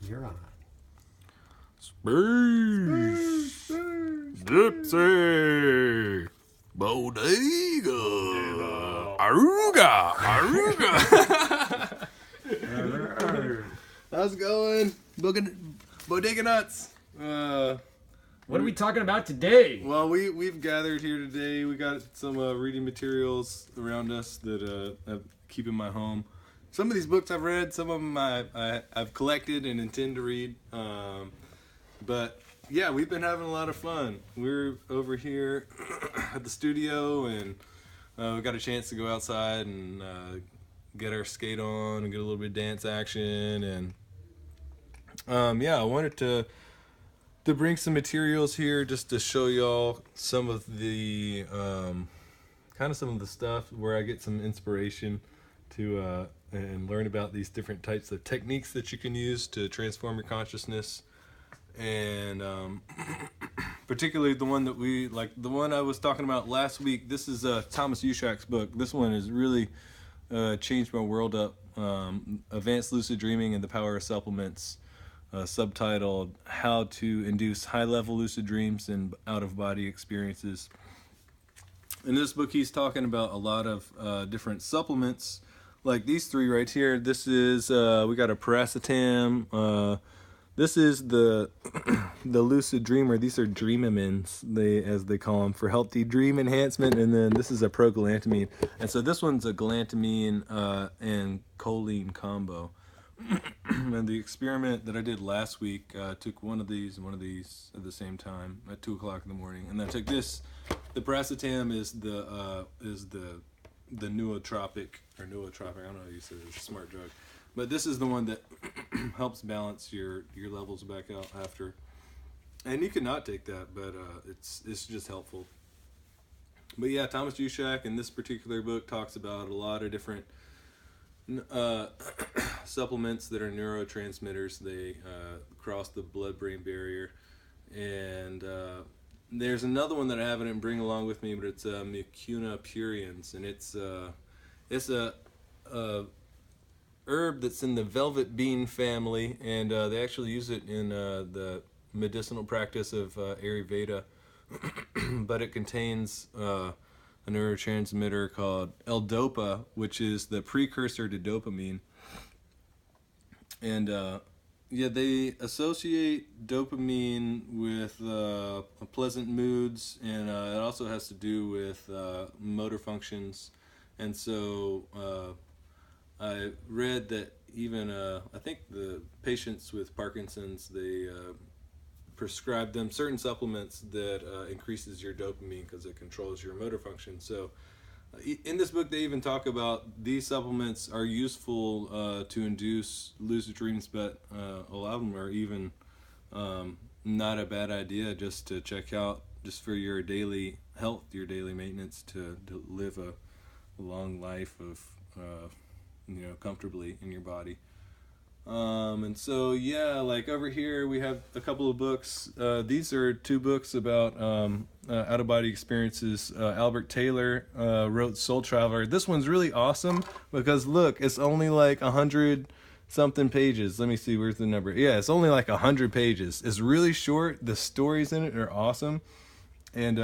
You're on. SPACEGYPSEYBODEGA Aruga. How's it going? Bodega nuts. What are we talking about today? Well, we've gathered here today. We got some reading materials around us that I keep in my home. Some of these books I've read, some of them I've collected and intend to read. But yeah, we've been having a lot of fun. We're over here at the studio, and we got a chance to go outside and get our skate on and get a little bit of dance action. And yeah, I wanted to bring some materials here just to show y'all some of the some of the stuff where I get some inspiration to and learn about these different types of techniques that you can use to transform your consciousness. And particularly the one that we like, the one I was talking about last week. This is Thomas Ushak's book. This one has really changed my world up. Advanced Lucid Dreaming and the Power of Supplements, subtitled How to Induce High-Level Lucid Dreams and Out-of-Body Experiences. In this book, he's talking about a lot of different supplements, like these three right here. This is, we got a paracetam. This is the the Lucid Dreamer. These are Dreamamins, as they call them, for healthy dream enhancement. And then this is a progalantamine. And so this one's a galantamine and choline combo. And the experiment that I did last week, took one of these and one of these at the same time at 2 o'clock in the morning, and then I took this. The paracetam is the nootropic, or nootropic. I don't know how you say it. It's a smart drug, but this is the one that helps balance your levels back out after. And you cannot take that, but it's just helpful. But yeah, Thomas Ushak in this particular book talks about a lot of different supplements that are neurotransmitters. They cross the blood-brain barrier. And there's another one that I haven't bring along with me, but it's Mucuna puriens, and it's a herb that's in the velvet bean family, and they actually use it in the medicinal practice of Ayurveda. But it contains a neurotransmitter called L-DOPA, which is the precursor to dopamine. And yeah, they associate dopamine with pleasant moods, and it also has to do with motor functions. And so I read that even I think the patients with Parkinson's, they prescribe them certain supplements that increases your dopamine because it controls your motor function. So in this book, they even talk about these supplements are useful to induce lucid dreams, but a lot of them are even not a bad idea just to check out, just for your daily health, your daily maintenance, to live a long life of comfortably in your body. And so yeah, like over here we have a couple of books. These are 2 books about out-of-body experiences. Albert Taylor wrote Soul Traveler. This one's really awesome because look, it's only like 100 something pages. Let me see, where's the number? Yeah, it's only like 100 pages. It's really short. The stories in it are awesome. And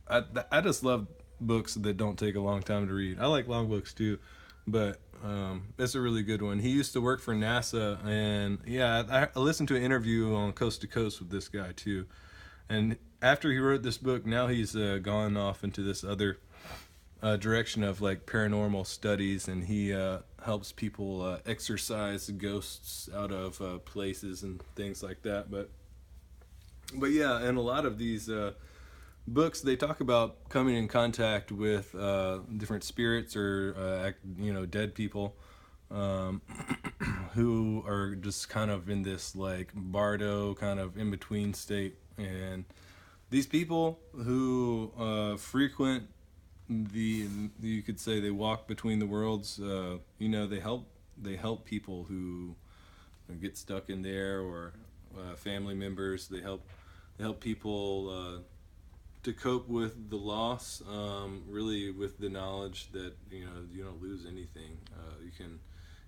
I just love books that don't take a long time to read. I like long books too, but it's a really good one. He used to work for NASA, and yeah, I listened to an interview on Coast to Coast with this guy too. And after he wrote this book, now he's gone off into this other direction of like paranormal studies, and he helps people exorcise ghosts out of places and things like that. But yeah, and a lot of these books, they talk about coming in contact with different spirits or dead people who are just kind of in this like bardo kind of in between state. And these people who frequent you could say they walk between the worlds, they help people who get stuck in there, or family members. They help people to cope with the loss, really with the knowledge that you don't lose anything. You can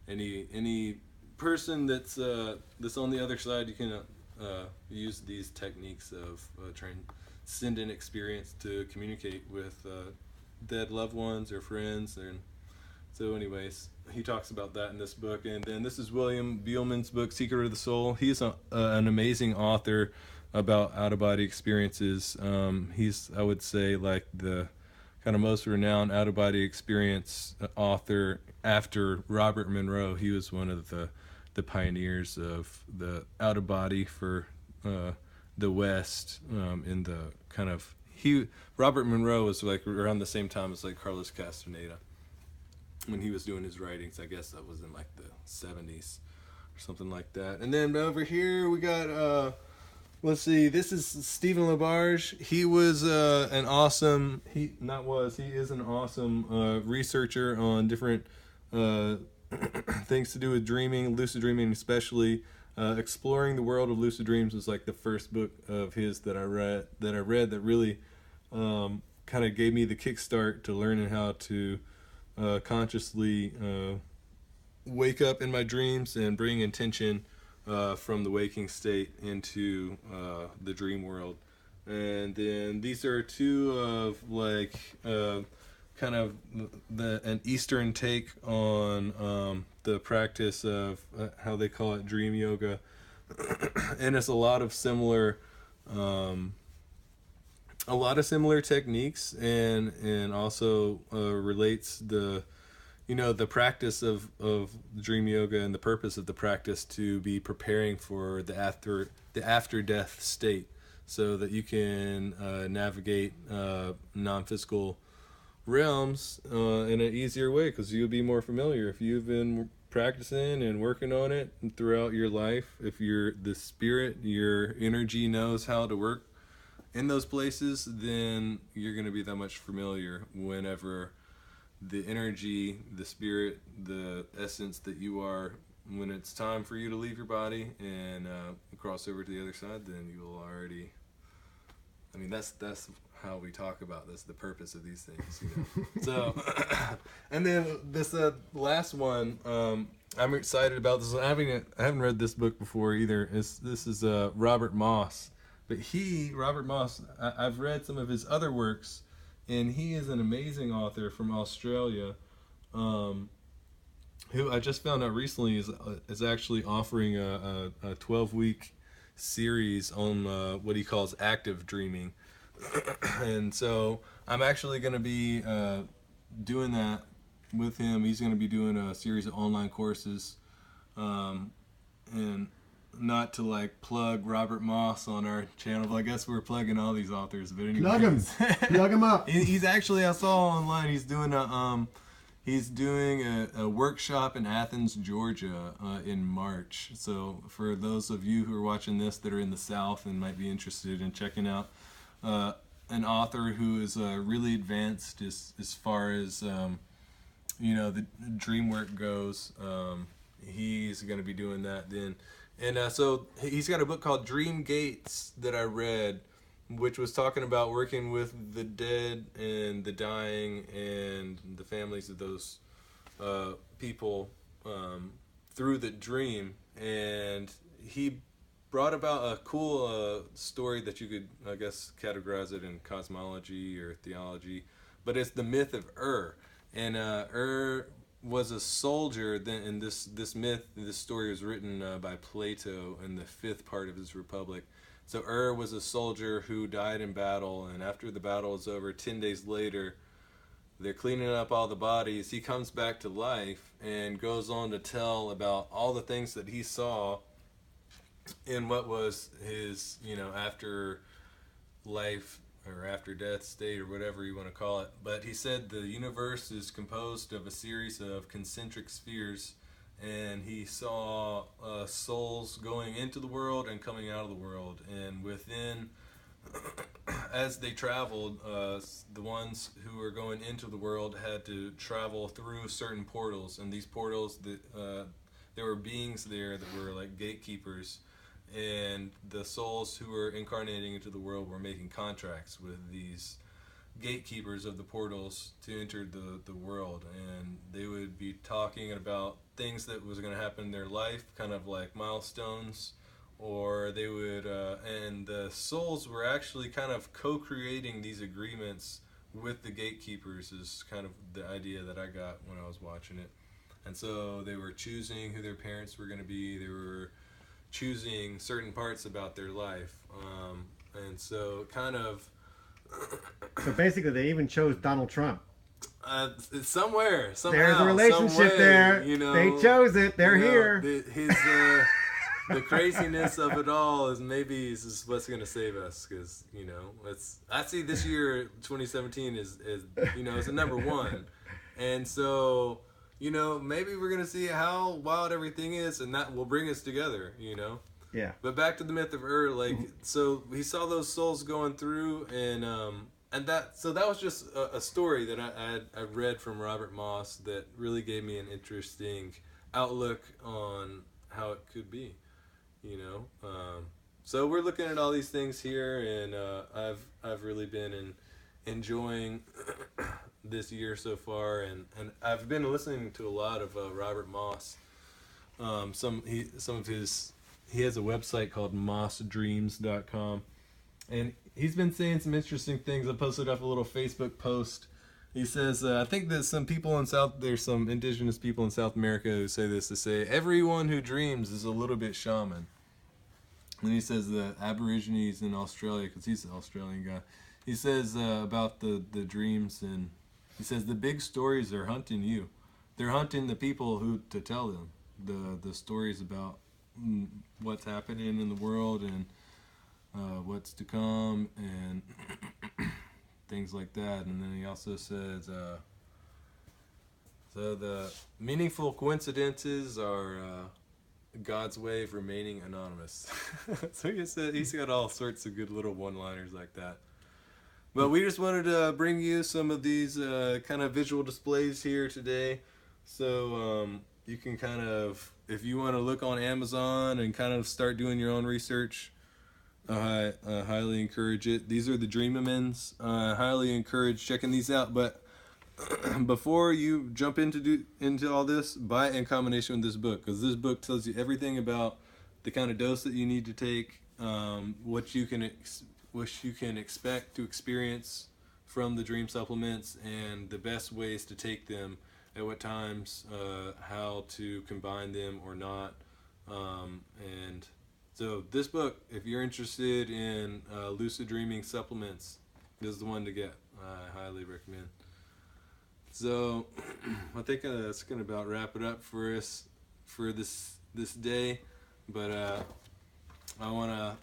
any person that's on the other side, you can use these techniques of transcendent experience to communicate with dead loved ones or friends. And so anyways, he talks about that in this book. And then this is William Beelman's book, Secret of the Soul. He's an amazing author about out-of-body experiences. He's, I would say, like the kind of most renowned out-of-body experience author after Robert Monroe. He was one of the pioneers of the out-of-body for the West in the kind of... Robert Monroe was like around the same time as like Carlos Castaneda when he was doing his writings. I guess that was in like the 70s or something like that. And then over here we got let's see, this is Stephen LaBarge. He was he is an awesome researcher on different things to do with dreaming, lucid dreaming especially. Exploring the World of Lucid Dreams was like the first book of his that I read that really kind of gave me the kickstart to learning how to consciously wake up in my dreams and bring intention from the waking state into the dream world. And then these are two of like kind of an Eastern take on the practice of how they call it dream yoga. And it's a lot of similar techniques, and also relates the practice of dream yoga and the purpose of the practice to be preparing for the after death state, so that you can navigate non-physical realms in an easier way, because you'll be more familiar if you've been practicing and working on it throughout your life. If the spirit, your energy knows how to work in those places, then you're going to be that much familiar whenever the energy, the spirit, the essence that you are, when it's time for you to leave your body and cross over to the other side, then you will already... I mean, that's how we talk about this, the purpose of these things, So, and then this last one, I'm excited about this one. I haven't read this book before either. This is Robert Moss, but Robert Moss, I've read some of his other works, and he is an amazing author from Australia, who I just found out recently is actually offering a 12-week series on what he calls active dreaming. And so I'm actually going to be doing that with him. He's going to be doing a series of online courses, and not to like plug Robert Moss on our channel, but I guess we're plugging all these authors. But anyway, plug him up. He's actually, I saw online, he's doing a workshop in Athens, Georgia, in March. So for those of you who are watching this that are in the South and might be interested in checking out an author who is really advanced as far as the dream work goes, he's going to be doing that then. And so he's got a book called Dream Gates that I read, which was talking about working with the dead and the dying and the families of those people through the dream. And he brought about a cool story that you could, I guess, categorize it in cosmology or theology, but it's the myth of And was a soldier. Then, and this story was written by Plato in the 5th part of his Republic. So was a soldier who died in battle, and after the battle was over, 10 days later, they're cleaning up all the bodies. He comes back to life and goes on to tell about all the things that he saw in what was his, after life or after death state or whatever you want to call it. But he said the universe is composed of a series of concentric spheres, and he saw souls going into the world and coming out of the world. And within, as they traveled, the ones who were going into the world had to travel through certain portals. And these portals, there were beings there that were like gatekeepers. And the souls who were incarnating into the world were making contracts with these gatekeepers of the portals to enter the world, and they would be talking about things that was going to happen in their life, kind of like milestones, or they would and the souls were actually kind of co-creating these agreements with the gatekeepers, is kind of the idea that I got when I was watching it. And so they were choosing who their parents were going to be, they were choosing certain parts about their life, and so kind of So basically, they even chose Donald Trump. Somewhere, somehow, there's a relationship way, there. You know, they chose it. They're here. The craziness of it all is maybe this is what's going to save us, because you know, I see this year 2017 is you know, it's a number one, and so you know, maybe we're going to see how wild everything is, and that will bring us together. You know. Yeah. But back to the myth of Ur, like, so he saw those souls going through, and that was just a story that I read from Robert Moss that really gave me an interesting outlook on how it could be, you know. So we're looking at all these things here, and I've really been enjoying this year so far, and I've been listening to a lot of Robert Moss. He has a website called mossdreams.com, and he's been saying some interesting things. I posted up a little Facebook post. He says, I think that there's some indigenous people in South America who say this, to say, everyone who dreams is a little bit shaman. And he says the Aborigines in Australia, because he's an Australian guy, he says about the dreams, and he says the big stories are hunting you. They're hunting the people who to tell them the stories about what's happening in the world, and what's to come, and things like that. And then he also says, so the meaningful coincidences are God's way of remaining anonymous. So he's got all sorts of good little one-liners like that. But we just wanted to bring you some of these kind of visual displays here today. So you can kind of, if you want to look on Amazon and kind of start doing your own research, I highly encourage it. These are the Dreamaments. I highly encourage checking these out. But before you jump into all this, buy it in combination with this book, because this book tells you everything about the kind of dose that you need to take, what you can expect to experience from the dream supplements, and the best ways to take them, at what times, how to combine them or not. And so this book, if you're interested in lucid dreaming supplements, this is the one to get. I highly recommend. So I think that's going to about wrap it up for us for this day. But I want to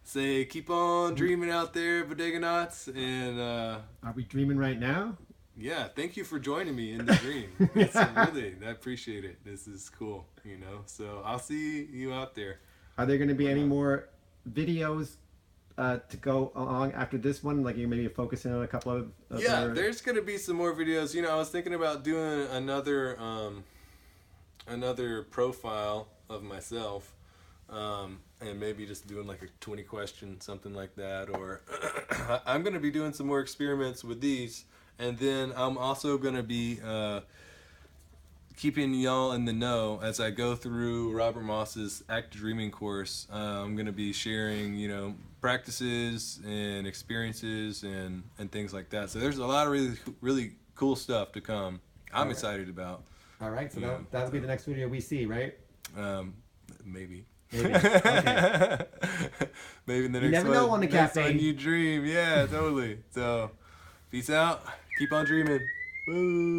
say, keep on dreaming out there, Bodega Knots. And are we dreaming right now? Yeah, thank you for joining me in the dream. It's really, I appreciate it. This is cool, you know. So I'll see you out there. Are there going to be any more videos to go along after this one? Like you maybe focusing on a couple of yeah, there's going to be some more videos. You know, I was thinking about doing another profile of myself, and maybe just doing like a 20 question, something like that. Or I'm going to be doing some more experiments with these. And then I'm also going to be keeping y'all in the know as I go through Robert Moss's Active Dreaming course. I'm going to be sharing, you know, practices and experiences and things like that. So there's a lot of really, really cool stuff to come. I'm excited about. All right, so that'll be the next video we see, right? Maybe. Maybe. Okay. Maybe in the next one. You never know on the next cafe. One you dream. Yeah, totally. So, peace out. Keep on dreaming. Woo.